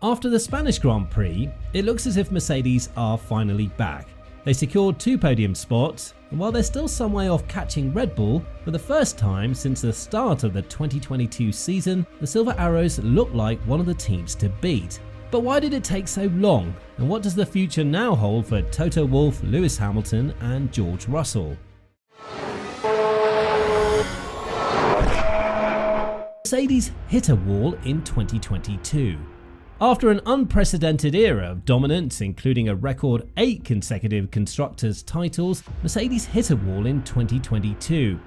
After the Spanish Grand Prix, it looks as if Mercedes are finally back. They secured 2 podium spots, and while they're still some way off catching Red Bull, for the first time since the start of the 2022 season, the Silver Arrows look like one of the teams to beat. But why did it take so long, and what does the future now hold for Toto Wolff, Lewis Hamilton and George Russell? Mercedes hit a wall in 2022. After an unprecedented era of dominance, including a record 8 consecutive constructors' titles, Mercedes hit a wall in 2022.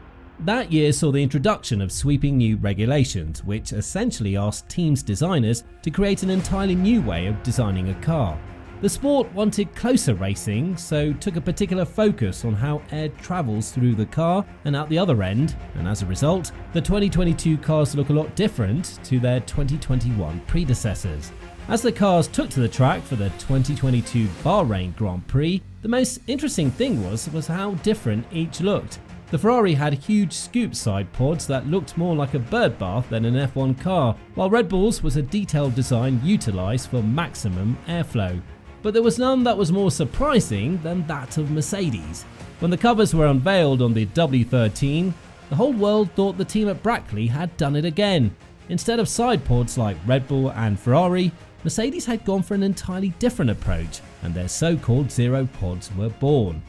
That year saw the introduction of sweeping new regulations, which essentially asked teams' designers to create an entirely new way of designing a car. The sport wanted closer racing, so took a particular focus on how air travels through the car and out the other end, and as a result, the 2022 cars look a lot different to their 2021 predecessors. As the cars took to the track for the 2022 Bahrain Grand Prix, the most interesting thing was how different each looked. The Ferrari had huge scoop side pods that looked more like a bird bath than an F1 car, while Red Bull's was a detailed design utilised for maximum airflow. But there was none that was more surprising than that of Mercedes. When the covers were unveiled on the W13, the whole world thought the team at Brackley had done it again. Instead of side pods like Red Bull and Ferrari, Mercedes had gone for an entirely different approach, and their so-called zero pods were born.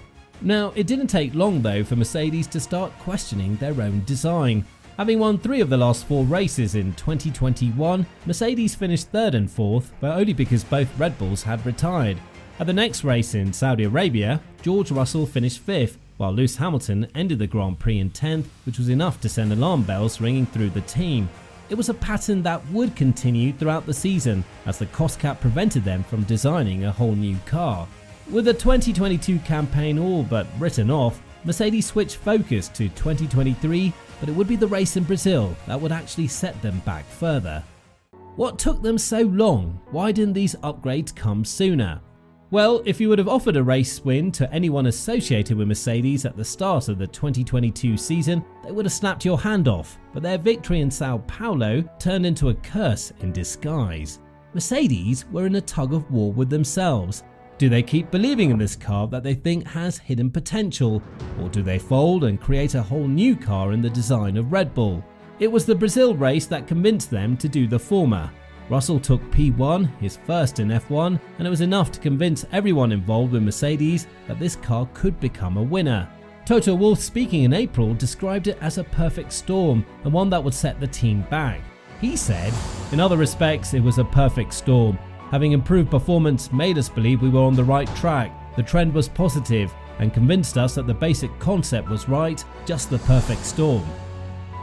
Now, it didn't take long though for Mercedes to start questioning their own design. Having won 3 of the last 4 races in 2021, Mercedes finished 3rd and 4th, but only because both Red Bulls had retired. At the next race in Saudi Arabia, George Russell finished 5th, while Lewis Hamilton ended the Grand Prix in 10th, which was enough to send alarm bells ringing through the team. It was a pattern that would continue throughout the season, as the cost cap prevented them from designing a whole new car. With the 2022 campaign all but written off, Mercedes switched focus to 2023, but it would be the race in Brazil that would actually set them back further. What took them so long? Why didn't these upgrades come sooner? Well, if you would have offered a race win to anyone associated with Mercedes at the start of the 2022 season, they would have snapped your hand off, but their victory in Sao Paulo turned into a curse in disguise. Mercedes were in a tug of war with themselves. Do they keep believing in this car that they think has hidden potential, or do they fold and create a whole new car in the design of Red Bull? It was the Brazil race that convinced them to do the former. Russell took P1, his first in F1, and it was enough to convince everyone involved with Mercedes that this car could become a winner. Toto Wolff, speaking in April, described it as a perfect storm and one that would set the team back. He said, "In other respects, it was a perfect storm. Having improved performance made us believe we were on the right track. The trend was positive and convinced us that the basic concept was right, just the perfect storm."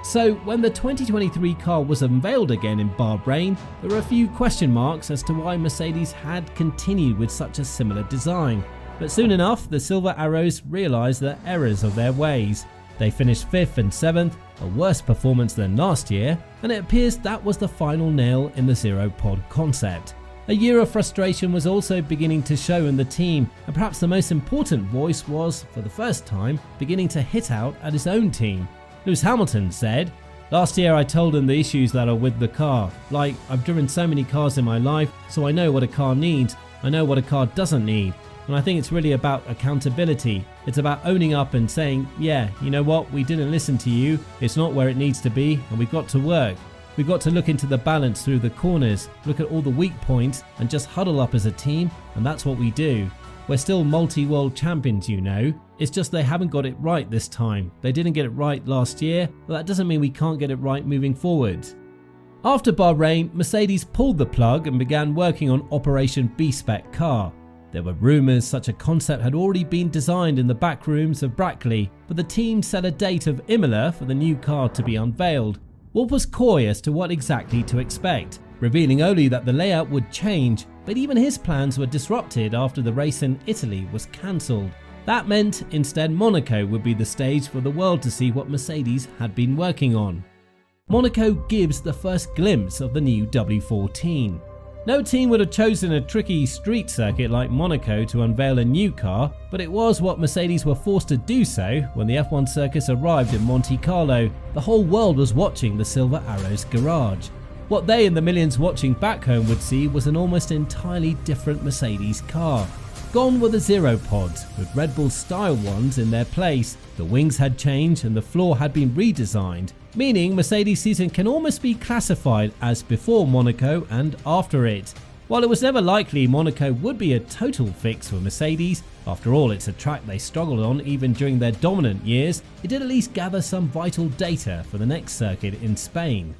So when the 2023 car was unveiled again in Bahrain, there were a few question marks as to why Mercedes had continued with such a similar design. But soon enough, the Silver Arrows realised the errors of their ways. They finished 5th and 7th, a worse performance than last year, and it appears that was the final nail in the zero pod concept. A year of frustration was also beginning to show in the team, and perhaps the most important voice was, for the first time, beginning to hit out at his own team. Lewis Hamilton said, "Last year I told him the issues that are with the car. Like, I've driven so many cars in my life, so I know what a car needs, I know what a car doesn't need. And I think it's really about accountability. It's about owning up and saying, yeah, you know what, we didn't listen to you, it's not where it needs to be, and we've got to work. We've got to look into the balance through the corners, look at all the weak points and just huddle up as a team, and that's what we do. We're still multi-world champions, you know. It's just they haven't got it right this time. They didn't get it right last year, but that doesn't mean we can't get it right moving forward." After Bahrain, Mercedes pulled the plug and began working on Operation B-Spec car. There were rumours such a concept had already been designed in the back rooms of Brackley, but the team set a date of Imola for the new car to be unveiled. Wolff was coy as to what exactly to expect, revealing only that the layout would change, but even his plans were disrupted after the race in Italy was cancelled. That meant instead Monaco would be the stage for the world to see what Mercedes had been working on. Monaco gives the first glimpse of the new W14. No team would have chosen a tricky street circuit like Monaco to unveil a new car, but it was what Mercedes were forced to do so when the F1 circus arrived in Monte Carlo. The whole world was watching the Silver Arrows garage. What they and the millions watching back home would see was an almost entirely different Mercedes car. Gone were the zero pods, with Red Bull style ones in their place. The wings had changed and the floor had been redesigned, meaning Mercedes' season can almost be classified as before Monaco and after it. While it was never likely Monaco would be a total fix for Mercedes, after all it's a track they struggled on even during their dominant years, it did at least gather some vital data for the next circuit in Spain.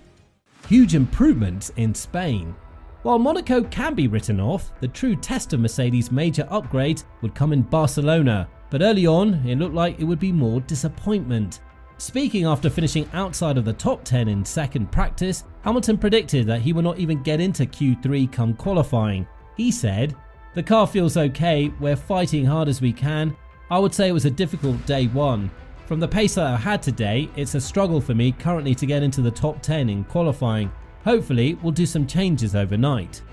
Huge improvements in Spain. While Monaco can be written off, the true test of Mercedes' major upgrades would come in Barcelona, but early on it looked like it would be more disappointment. Speaking after finishing outside of the top 10 in second practice, Hamilton predicted that he would not even get into Q3 come qualifying. He said, "The car feels okay, we're fighting hard as we can. I would say it was a difficult day one. From the pace that I had today, it's a struggle for me currently to get into the top 10 in qualifying. Hopefully we'll do some changes overnight."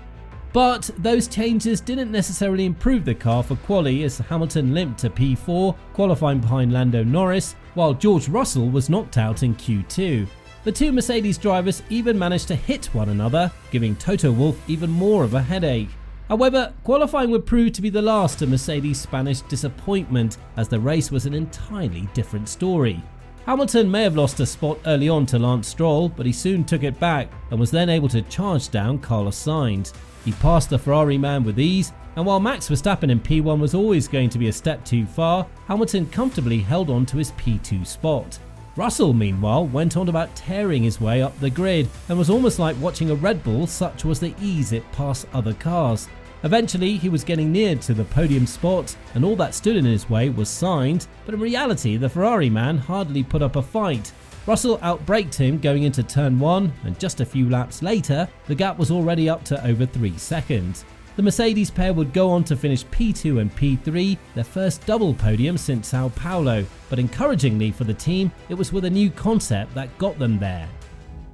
But those changes didn't necessarily improve the car for quali as Hamilton limped to P4, qualifying behind Lando Norris, while George Russell was knocked out in Q2. The two Mercedes drivers even managed to hit one another, giving Toto Wolff even more of a headache. However, qualifying would prove to be the last of Mercedes' Spanish disappointment, as the race was an entirely different story. Hamilton may have lost a spot early on to Lance Stroll, but he soon took it back and was then able to charge down Carlos Sainz. He passed the Ferrari man with ease, and while Max Verstappen in P1 was always going to be a step too far, Hamilton comfortably held on to his P2 spot. Russell, meanwhile, went on about tearing his way up the grid and was almost like watching a Red Bull, such was the ease it passed other cars. Eventually, he was getting near to the podium spot and all that stood in his way was Sainz, but in reality the Ferrari man hardly put up a fight. Russell outbraked him going into turn 1 and just a few laps later, the gap was already up to over 3 seconds. The Mercedes pair would go on to finish P2 and P3, their first double podium since Sao Paulo, but encouragingly for the team, it was with a new concept that got them there.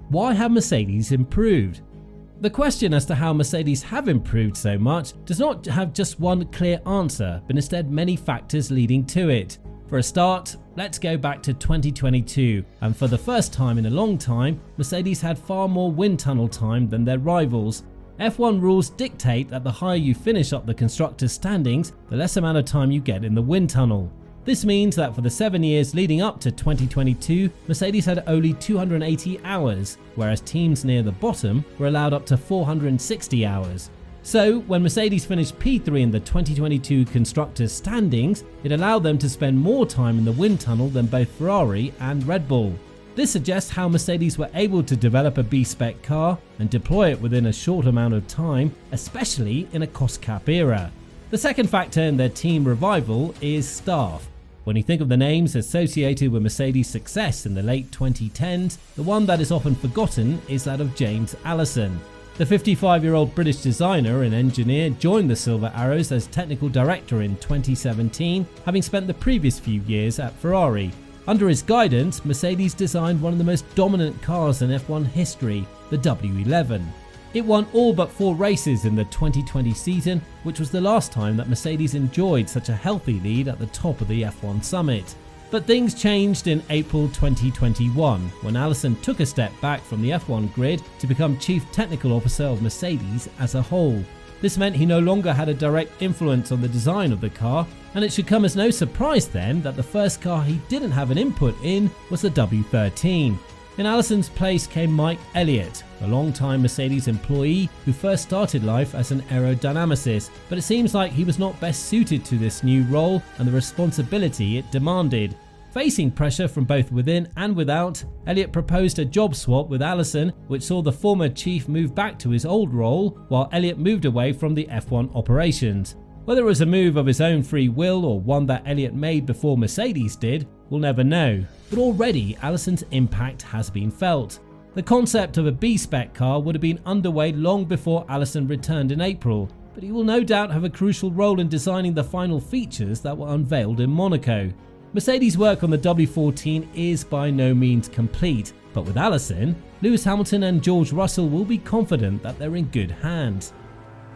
Why have Mercedes improved? The question as to how Mercedes have improved so much does not have just one clear answer, but instead many factors leading to it. For a start, let's go back to 2022, and for the first time in a long time, Mercedes had far more wind tunnel time than their rivals. F1 rules dictate that the higher you finish up the constructors' standings, the less amount of time you get in the wind tunnel. This means that for the 7 years leading up to 2022, Mercedes had only 280 hours, whereas teams near the bottom were allowed up to 460 hours. So, when Mercedes finished P3 in the 2022 constructors' standings, it allowed them to spend more time in the wind tunnel than both Ferrari and Red Bull. This suggests how Mercedes were able to develop a B-spec car and deploy it within a short amount of time, especially in a cost cap era. The second factor in their team revival is staff. When you think of the names associated with Mercedes' success in the late 2010s, the one that is often forgotten is that of James Allison. The 55-year-old British designer and engineer joined the Silver Arrows as technical director in 2017, having spent the previous few years at Ferrari. Under his guidance, Mercedes designed one of the most dominant cars in F1 history, the W11. It won all but 4 races in the 2020 season, which was the last time that Mercedes enjoyed such a healthy lead at the top of the F1 summit. But things changed in April 2021 when Allison took a step back from the F1 grid to become Chief Technical Officer of Mercedes as a whole. This meant he no longer had a direct influence on the design of the car, and it should come as no surprise then that the first car he didn't have an input in was the W13. In Allison's place came Mike Elliott, a long-time Mercedes employee who first started life as an aerodynamicist, but it seems like he was not best suited to this new role and the responsibility it demanded. Facing pressure from both within and without, Elliott proposed a job swap with Allison, which saw the former chief move back to his old role while Elliott moved away from the F1 operations. Whether it was a move of his own free will or one that Elliott made before Mercedes did, we'll never know, but already Allison's impact has been felt. The concept of a B-spec car would have been underway long before Allison returned in April, but he will no doubt have a crucial role in designing the final features that were unveiled in Monaco. Mercedes' work on the W14 is by no means complete, but with Allison, Lewis Hamilton and George Russell will be confident that they're in good hands.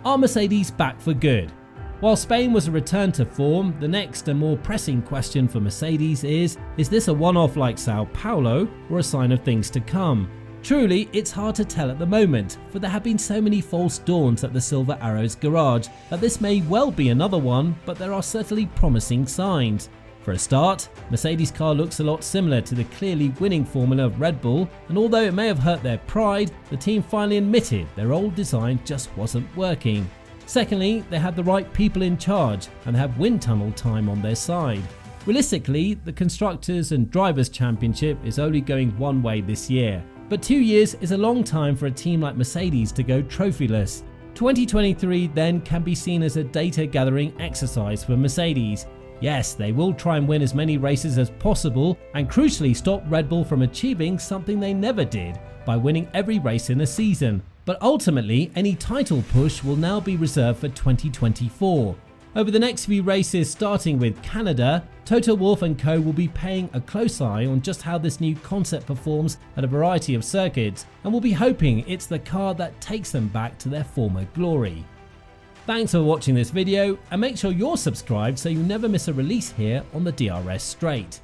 Are Mercedes back for good? While Spain was a return to form, the next and more pressing question for Mercedes is this a one-off like Sao Paulo or a sign of things to come? Truly, it's hard to tell at the moment, for there have been so many false dawns at the Silver Arrows garage that this may well be another one, but there are certainly promising signs. For a start, Mercedes' car looks a lot similar to the clearly winning formula of Red Bull, and although it may have hurt their pride, the team finally admitted their old design just wasn't working. Secondly, they had the right people in charge and have wind tunnel time on their side. Realistically, the Constructors and Drivers' Championship is only going one way this year, but 2 years is a long time for a team like Mercedes to go trophyless. 2023 then can be seen as a data gathering exercise for Mercedes. Yes, they will try and win as many races as possible and crucially stop Red Bull from achieving something they never did by winning every race in a season. But ultimately, any title push will now be reserved for 2024. Over the next few races, starting with Canada, Toto Wolff and co will be paying a close eye on just how this new concept performs at a variety of circuits, and will be hoping it's the car that takes them back to their former glory. Thanks for watching this video, and make sure you're subscribed so you never miss a release here on the DRS Straight.